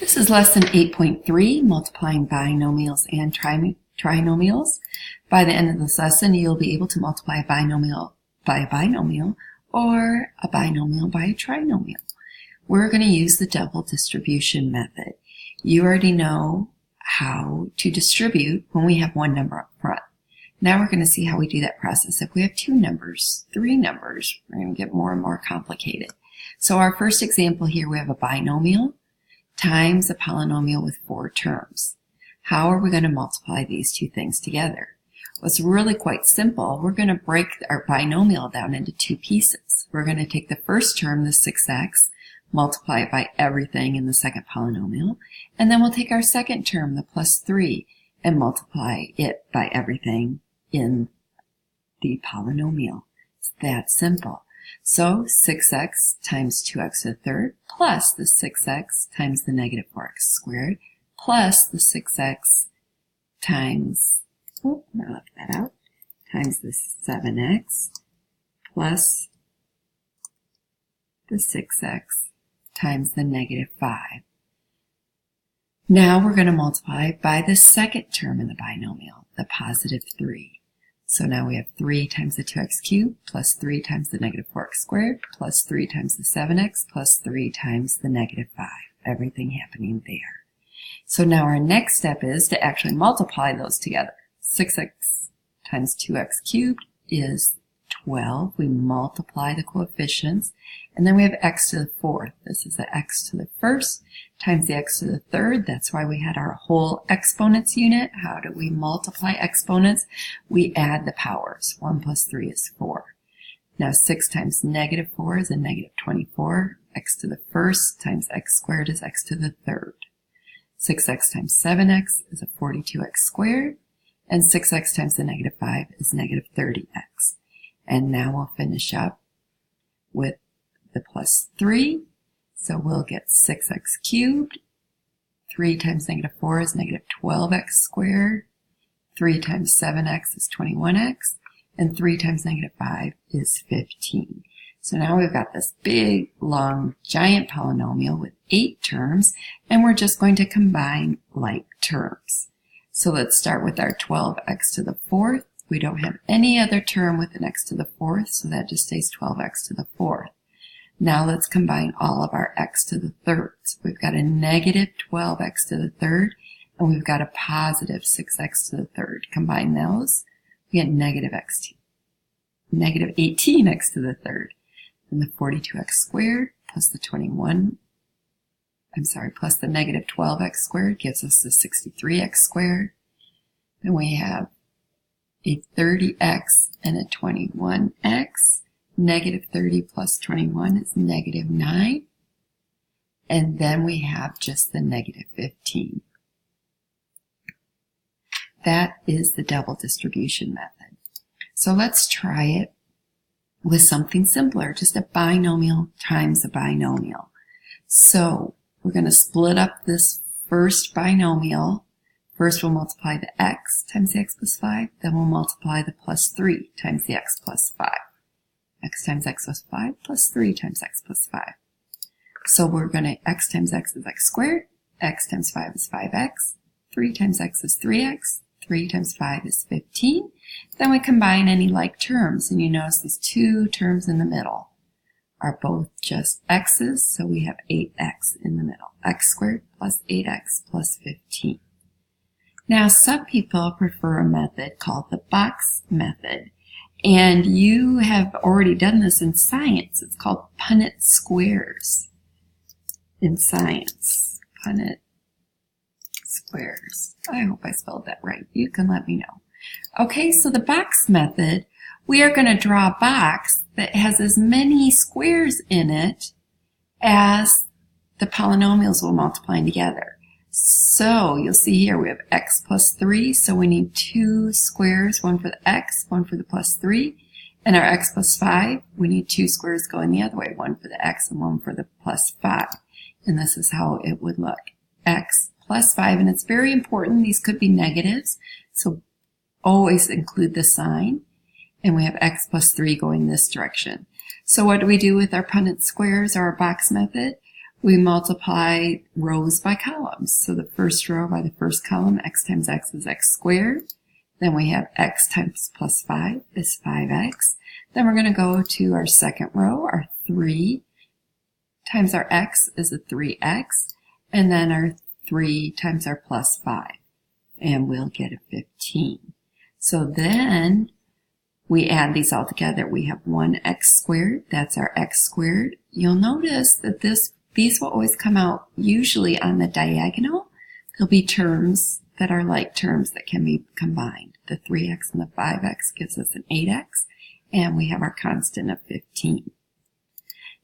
This is lesson 8.3, multiplying binomials and trinomials. By the end of this lesson, you'll be able to multiply a binomial by a binomial or a binomial by a trinomial. We're going to use the double distribution method. You already know how to distribute when we have one number up front. Now we're going to see how we do that process. If we have two numbers, three numbers, we're going to get more and more complicated. So our first example here, we have a binomial times a polynomial with 4 terms. How are we going to multiply these two things together? Well, it's really quite simple. We're going to break our binomial down into two pieces. We're going to take the first term, the 6x, multiply it by everything in the second polynomial, and then we'll take our second term, the plus 3, and multiply it by everything in the polynomial. It's that simple. So 6x times 2x to the third plus the 6x times the negative 4x squared plus the 6x times, I left that out, times the 7x plus the 6x times the negative 5. Now we're going to multiply by the second term in the binomial, the positive 3. So now we have 3 times the 2x cubed plus 3 times the negative 4x squared plus 3 times the 7x plus 3 times the negative 5. Everything happening there. So now our next step is to actually multiply those together. 6x times 2x cubed is 12. We multiply the coefficients. And then we have x to the fourth. This is the x to the first times the x to the third. That's why we had our whole exponents unit. How do we multiply exponents? We add the powers. 1 plus 3 is 4. Now 6 times negative 4 is a negative 24. X to the first times x squared is x to the third. 6x times 7x is a 42x squared. And 6x times the negative 5 is negative 30x. And now we'll finish up with the plus 3. So we'll get 6x cubed. 3 times negative 4 is negative 12x squared. 3 times 7x is 21x. And 3 times negative 5 is 15. So now we've got this big, long, giant polynomial with 8 terms, and we're just going to combine like terms. So let's start with our 12x to the fourth. We don't have any other term with an x to the fourth, so that just stays 12x to the fourth. Now let's combine all of our x to the thirds. We've got a negative 12x to the third, and we've got a positive 6x to the third. Combine those, we get negative 18x to the third. And the 42x squared plus the plus the negative 12x squared gives us the 63x squared. Then we have a 30x and a 21x. Negative 30 plus 21 is negative 9. And then we have just the negative 15. That is the double distribution method. So let's try it with something simpler, just a binomial times a binomial. So we're going to split up this first binomial. First we'll multiply the x times the x plus 5, then we'll multiply the plus 3 times the x plus 5. X times x plus 5 plus 3 times x plus 5. So we're going to, x times x is x squared, x times 5 is 5x, 3 times x is 3x, 3 times 5 is 15. Then we combine any like terms, and you notice these two terms in the middle are both just x's, so we have 8x in the middle. X squared plus 8x plus 15. Now, some people prefer a method called the box method, and you have already done this in science. It's called Punnett squares in science. Punnett squares. I hope I spelled that right. You can let me know. Okay, so the box method, we are going to draw a box that has as many squares in it as the polynomials we're multiplying together. So you'll see here we have x plus 3, so we need 2 squares, one for the x, one for the plus 3. And our x plus 5, we need 2 squares going the other way, one for the x and one for the plus 5. And this is how it would look. X plus 5, and it's very important, these could be negatives, so always include the sign. And we have x plus 3 going this direction. So what do we do with our Punnett squares or our box method? we multiply rows by columns. So the first row by the first column, x times x is x squared. Then we have x times plus 5 is 5x. Then we're going to go to our second row. Our 3 times our x is a 3x. And then our 3 times our plus 5. And we'll get a 15. So then we add these all together. We have 1x squared. That's our x squared. You'll notice that these will always come out usually on the diagonal. There'll be terms that are like terms that can be combined. The 3x and the 5x gives us an 8x, and we have our constant of 15.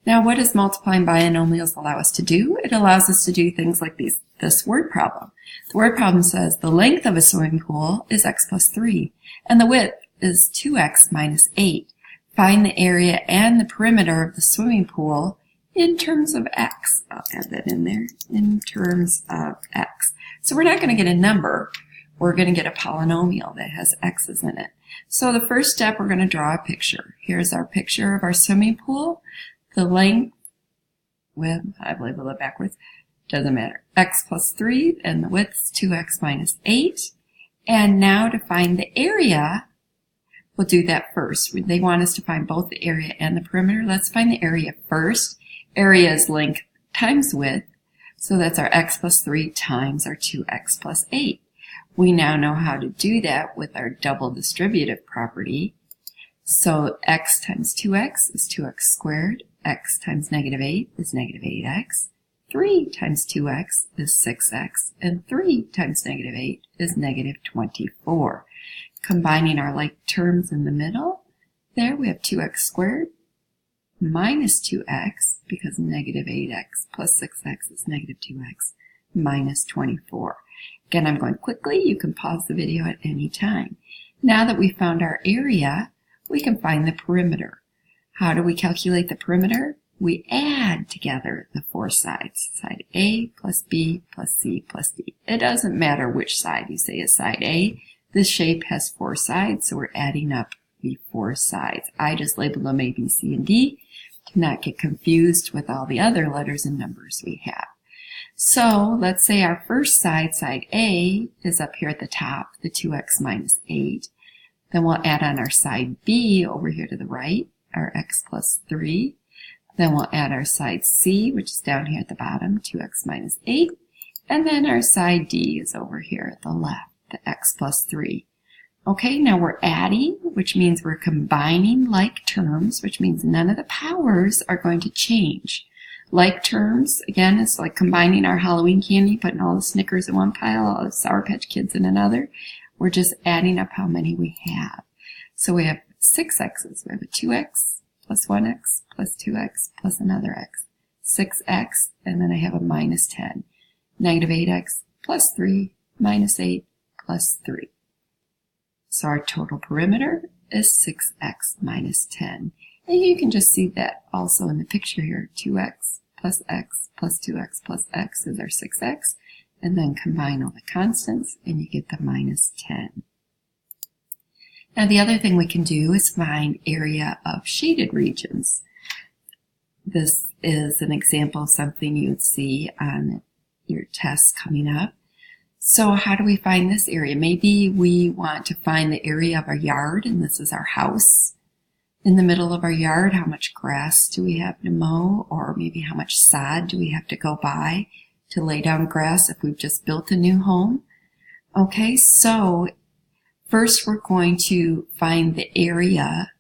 Now, what does multiplying binomials allow us to do? It allows us to do things like this word problem. The word problem says the length of a swimming pool is x plus 3, and the width is 2x minus 8. Find the area and the perimeter of the swimming pool in terms of x. I'll add that in there, in terms of x. So we're not going to get a number. We're going to get a polynomial that has x's in it. So the first step, we're going to draw a picture. Here's our picture of our swimming pool. The length, I've labeled it backwards, doesn't matter. X plus 3, and the width is 2x minus 8. And now to find the area, we'll do that first. They want us to find both the area and the perimeter. Let's find the area first. Area is length times width, so that's our x plus 3 times our 2x plus 8. We now know how to do that with our double distributive property. So x times 2x is 2x squared, x times negative 8 is negative 8x, 3 times 2x is 6x, and 3 times negative 8 is negative 24. Combining our like terms in the middle, there we have 2x squared minus 2x, because negative 8x plus 6x is negative 2x, minus 24. Again, I'm going quickly. You can pause the video at any time. Now that we've found our area, we can find the perimeter. How do we calculate the perimeter? We add together the four sides. Side A plus B plus C plus D. It doesn't matter which side you say is side A. This shape has four sides, so we're adding up the four sides. I just labeled them A, B, C, and D to not get confused with all the other letters and numbers we have. So let's say our first side, side A, is up here at the top, the 2x minus 8. Then we'll add on our side B over here to the right, our x plus 3. Then we'll add our side C, which is down here at the bottom, 2x minus 8. And then our side D is over here at the left, the x plus 3. Okay, now we're adding, which means we're combining like terms, which means none of the powers are going to change. Like terms, again, it's like combining our Halloween candy, putting all the Snickers in one pile, all the Sour Patch Kids in another. We're just adding up how many we have. So we have 6 x's. We have a 2x plus 1x plus 2x plus another x. 6x, and then I have a minus 10. Negative 8x plus 3 minus 8 plus 3. So our total perimeter is 6x minus 10. And you can just see that also in the picture here. 2x plus x plus 2x plus x is our 6x. And then combine all the constants and you get the minus 10. Now the other thing we can do is find area of shaded regions. This is an example of something you would see on your tests coming up. So how do we find this area? Maybe we want to find the area of our yard, and this is our house. In the middle of our yard, how much grass do we have to mow, or maybe how much sod do we have to go buy to lay down grass if we've just built a new home? Okay, so first we're going to find the area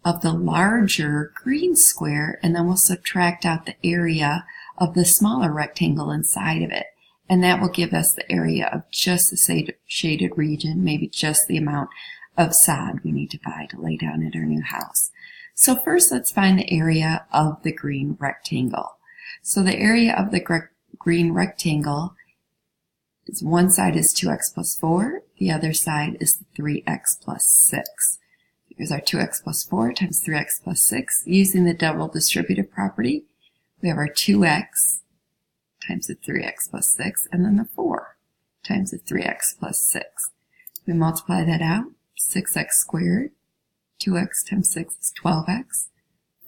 of the larger green square, and then we'll subtract out the area of the smaller rectangle inside of it. And that will give us the area of just the shaded region, maybe just the amount of sod we need to buy to lay down at our new house. So first let's find the area of the green rectangle. So the area of the green rectangle is one side is 2x plus 4, the other side is 3x plus 6. Here's our 2x plus 4 times 3x plus 6. Using the double distributive property, we have our 2x times the 3x plus 6, and then the 4 times the 3x plus 6. We multiply that out, 6x squared, 2x times 6 is 12x,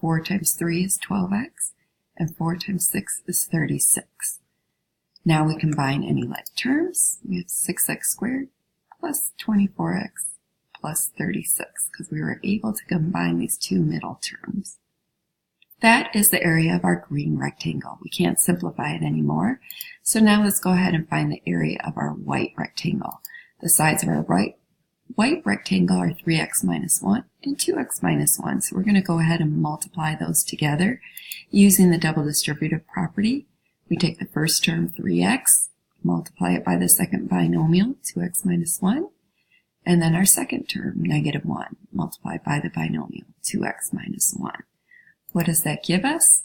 4 times 3 is 12x, and 4 times 6 is 36. Now we combine any like terms. We have 6x squared plus 24x plus 36 because we were able to combine these two middle terms. That is the area of our green rectangle. We can't simplify it anymore. So now let's go ahead and find the area of our white rectangle. The sides of our white rectangle are 3x minus 1 and 2x minus 1. So we're going to go ahead and multiply those together using the double distributive property. We take the first term, 3x, multiply it by the second binomial, 2x minus 1, and then our second term, negative 1, multiplied by the binomial, 2x minus 1. What does that give us?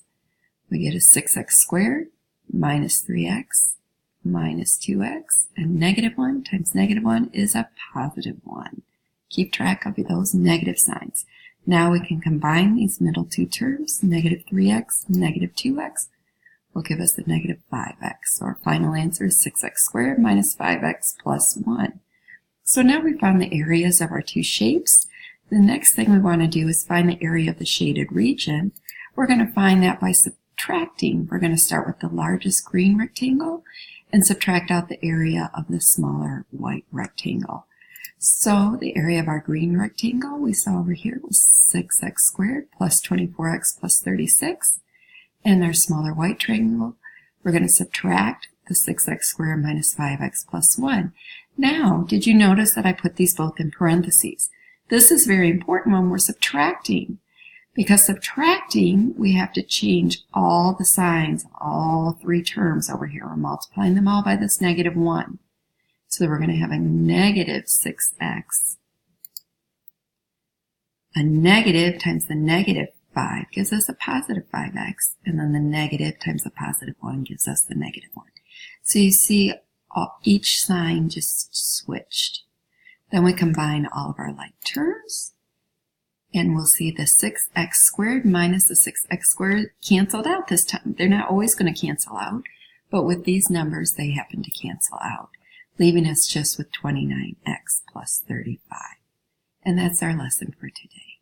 We get a 6x squared minus 3x minus 2x, and negative 1 times negative 1 is a positive 1. Keep track of those negative signs. Now we can combine these middle two terms, negative 3x, negative 2x, will give us the negative 5x. So our final answer is 6x squared minus 5x plus 1. So now we found the areas of our two shapes. The next thing we want to do is find the area of the shaded region. We're going to find that by subtracting. We're going to start with the largest green rectangle and subtract out the area of the smaller white rectangle. So the area of our green rectangle we saw over here was 6x squared plus 24x plus 36. And our smaller white triangle, we're going to subtract the 6x squared minus 5x plus 1. Now, did you notice that I put these both in parentheses? This is very important when we're subtracting, because subtracting, we have to change all the signs, all three terms over here. We're multiplying them all by this negative 1. So we're going to have a negative 6x. A negative times the negative 5 gives us a positive 5x, and then the negative times the positive 1 gives us the negative 1. So you see each sign just switched. Then we combine all of our like terms, and we'll see the 6x squared minus the 6x squared canceled out this time. They're not always going to cancel out, but with these numbers they happen to cancel out, leaving us just with 29x plus 35. And that's our lesson for today.